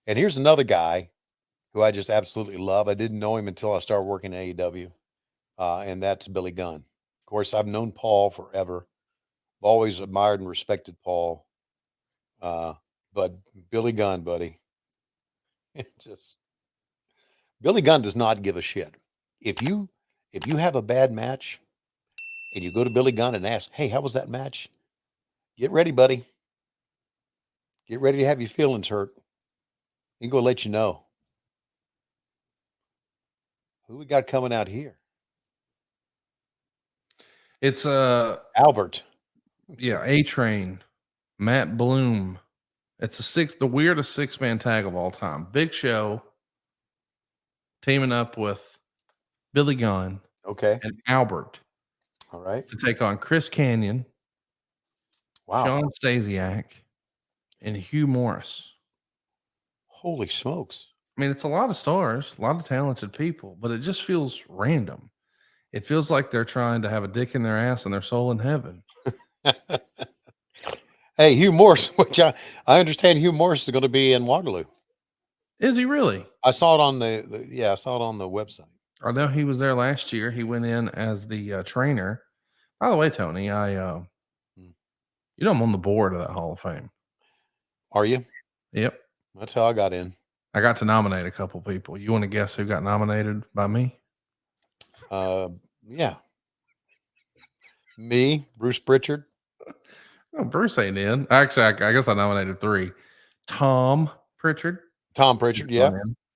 And here's another guy who I just absolutely love. I didn't know him until I started working at AEW, and that's Billy Gunn. Of course, I've known Paul forever. I've always admired and respected Paul, uh, but Billy Gunn, buddy, it just Billy Gunn does not give a shit. If you if you have a bad match and you go to Billy Gunn and ask, "Hey, how was that match?" Get ready, buddy. Get ready to have your feelings hurt. He's gonna let you know who we got coming out here. It's Albert. yeah, A Train, Matt Bloom. It's the weirdest 6-man tag of all time. Big Show teaming up with Billy Gunn Okay. and Albert All right. to take on Chris Canyon, Wow. Sean Stasiak, and Hugh Morris. Holy smokes. I mean, it's a lot of stars, a lot of talented people, but it just feels random. It feels like they're trying to have a dick in their ass and their soul in heaven. Hey, Hugh Morris, which I understand Hugh Morris is going to be in Waterloo. Is he really? I saw it on I saw it on the website. I know he was there last year. He went in as the trainer. By the way, Tony, Hmm. you know I'm on the board of that Hall of Fame. Are you? Yep. That's how I got in. I got to nominate a couple people. You want to guess who got nominated by me? Yeah. Me, Bruce Pritchard. Oh, Bruce ain't in. Actually, I guess I nominated 3. Tom Pritchard, Tom Pritchard, yeah.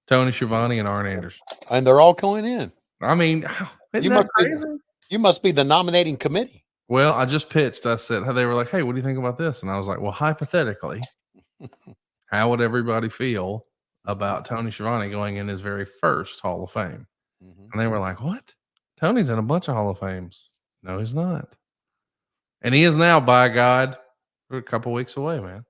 Tony Schiavone, and Arn Anderson. And they're all going in. I mean, isn't You that must crazy? you must be the nominating committee. Well, I just pitched. I said, they were like, "Hey, what do you think about this?" And I was like, "Well, hypothetically, how would everybody feel about Tony Schiavone going in his very first Hall of Fame?" Mhm. And they were like, "What? Tony's in a bunch of Hall of Fames." No, he's not. And he is now, by God. We're a couple weeks away, man.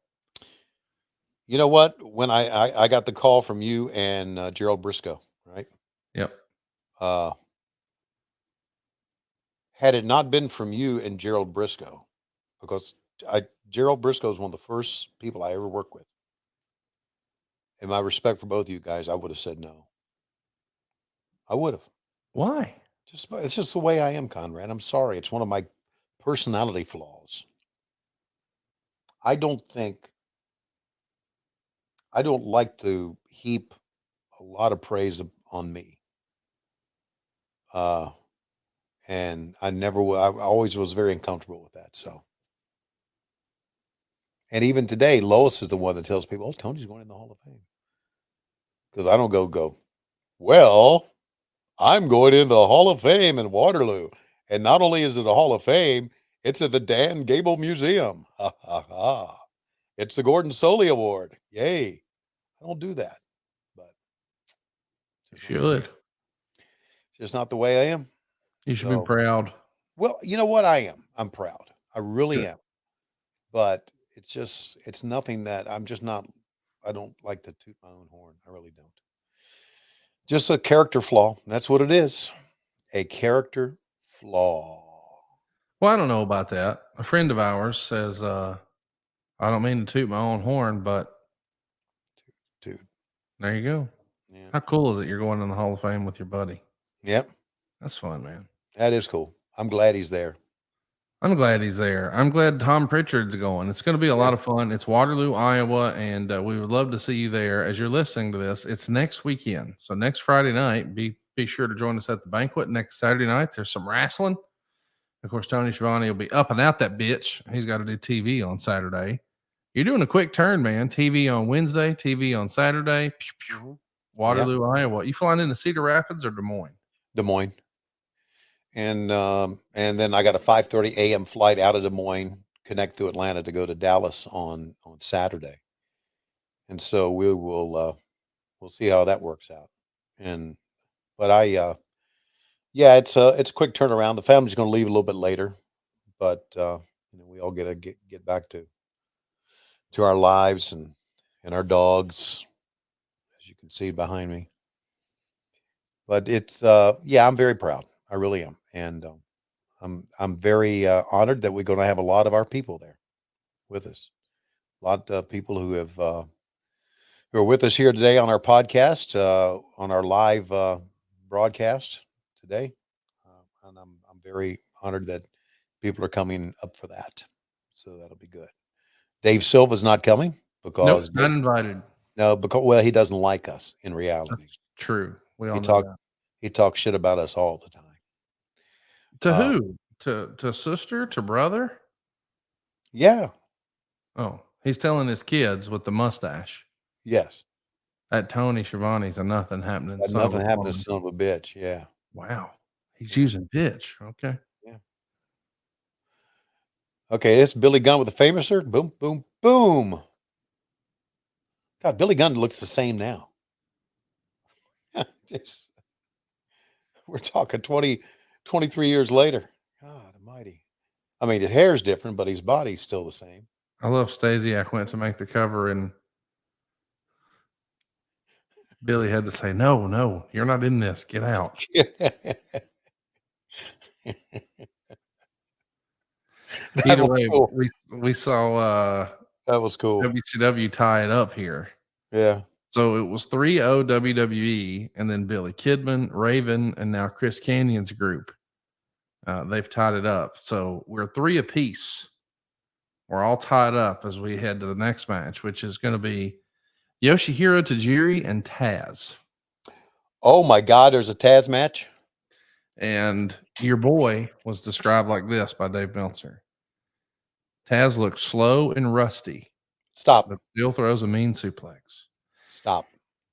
You know what? When I got the call from you and Gerald Brisco, right? Yep. Uh, had it not been from you and Gerald Brisco, because Gerald Brisco is one of the first people I ever worked with, and my respect for both of you guys, I would have said no. I would have. Why? It's just the way I am, Conrad. I'm sorry. It's one of my personality flaws. I don't think I don't like to heap a lot of praise on me. Uh, and I never will. I always was very uncomfortable with that. So, and even today, Lois is the one that tells people, "Oh, Tony's going in the Hall of Fame," because I don't go. Well, I'm going in the Hall of Fame in Waterloo, and not only is it a Hall of Fame, it's at the Dan Gable Museum. Ha ha ha! It's the Gordon Soley Award. Yay! I don't do that, but You it's should. just not the way I am. You should be So, proud. well, you know what? I am. I'm proud. I really Good. am. But it's nothing that I'm just not. I don't like to toot my own horn. I really don't. Just a character flaw. That's what it is. A character flaw. Well, I don't know about that. A friend of ours says, I don't mean to toot my own horn, but Dude. there you go. Yeah. How cool is it you're going in the Hall of Fame with your buddy? Yep. That's fun, man. That is cool. I'm glad he's there. I'm glad he's there. I'm glad Tom Pritchard's going. It's going to be a Yeah. lot of fun. It's Waterloo, Iowa, and we would love to see you there. As you're listening to this, it's next weekend. So next Friday night, be sure to join us at the banquet. Next Saturday night, there's some wrestling. Of course, Tony Schiavone will be up and out that bitch. He's got to do TV on Saturday. You're doing a quick turn, man. TV on Wednesday, TV on Saturday. Pew, pew. Yeah. Waterloo, Iowa. You flying into Cedar Rapids or Des Moines? Des Moines. And then I got a 5:30 a.m. flight out of Des Moines, connect through Atlanta to go to Dallas on Saturday. And so we'll see how that works out. And but yeah, it's a quick turnaround. The family's going to leave a little bit later, but we all get back to our lives and our dogs, as you can see behind me. But it's yeah, I'm very proud. I really am, and I'm very honored that we're going to have a lot of our people there with us. A lot of people who have who are with us here today on our podcast, on our live broadcast today. And I'm very honored that people are coming up for that. So that'll be good. Dave Silva's not coming Nope, because not invited. no, because well, he doesn't like us in reality. That's true. We He all know talk that. he talks shit about us all the time. To Uh, who? To sister? To brother? yeah, Oh, he's telling his kids with the mustache yes. that Tony Schiavone's a nothing happening son of a Nothing happened to woman. son of a bitch. Yeah, Wow. He's yeah, using bitch. Okay. yeah. Okay, it's Billy Gunn with the famouser. Boom, boom, boom. God, Billy Gunn looks the same now. Just- we're talking 23 years later. God almighty. I mean, his hair's different, but his body's still the same. I love Stasiak went to make the cover and Billy had to say, no, no, you're not in this. Get out. That Either was way, cool. we saw That was cool. WCW tie it up here. Yeah. So it was 3-0 WWE, and then Billy Kidman, Raven, and now Chris Canyon's group. They've tied it up. So we're 3 apiece. We're all tied up as we head to the next match, which is going to be Yoshihiro Tajiri and Taz. Oh my God, there's a Taz match. And your boy was described like this by Dave Meltzer. Taz looks slow and rusty, Stop. but still throws a mean suplex. Stop.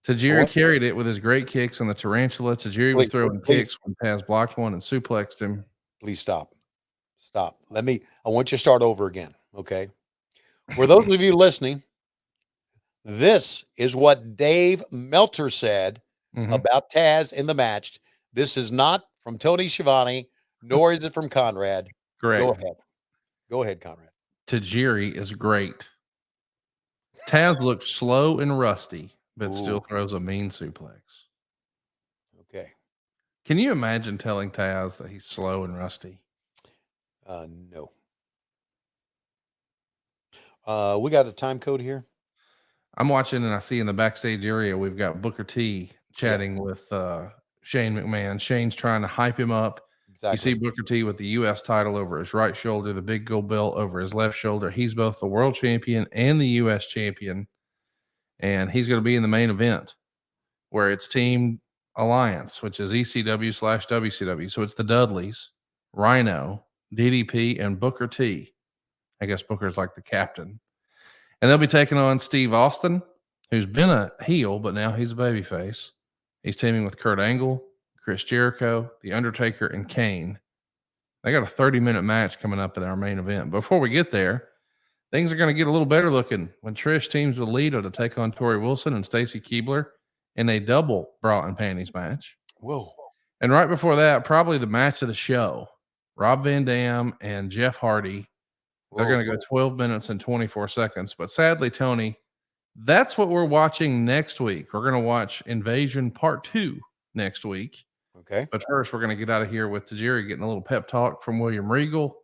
Tajiri carried it with his great kicks on the tarantula. Tajiri was throwing kicks when Taz blocked one and suplexed him. Please stop. Stop. I want you to start over again. Okay. For those of you listening, this is what Dave Meltzer said about Taz in the match. This is not from Tony Schiavone, nor is it from Conrad. Correct. Go ahead. Go ahead, Conrad. Tajiri is great. Taz looks slow and rusty, but still Ooh. throws a mean suplex. Okay. Can you imagine telling Taz that he's slow and rusty? No. We got a time code here. I'm watching and I see in the backstage area we've got Booker T chatting with Shane McMahon. Shane's trying to hype him up. Exactly. You see Booker T with the U.S. title over his right shoulder, the big gold belt over his left shoulder. He's both the world champion and the U.S. champion, and he's going to be in the main event where it's Team Alliance, which is ECW/WCW. So it's the Dudleys, Rhino, DDP, and Booker T. I guess Booker's like the captain. And they'll be taking on Steve Austin, who's been a heel, but now he's a babyface. He's teaming with Kurt Angle, Chris Jericho, The Undertaker, and Kane. They got a 30-minute match coming up in our main event. Before we get there, things are going to get a little better looking when Trish teams with Lita to take on Tori Wilson and Stacy Keibler in a double bra and panties match. Whoa. And right before that, probably the match of the show, Rob Van Dam and Jeff Hardy. They're going to go 12 minutes and 24 seconds. But sadly, Tony, that's what we're watching next week. We're going to watch Invasion Part 2 next week. Okay. But first, we're going to get out of here with Tajiri getting a little pep talk from William Regal.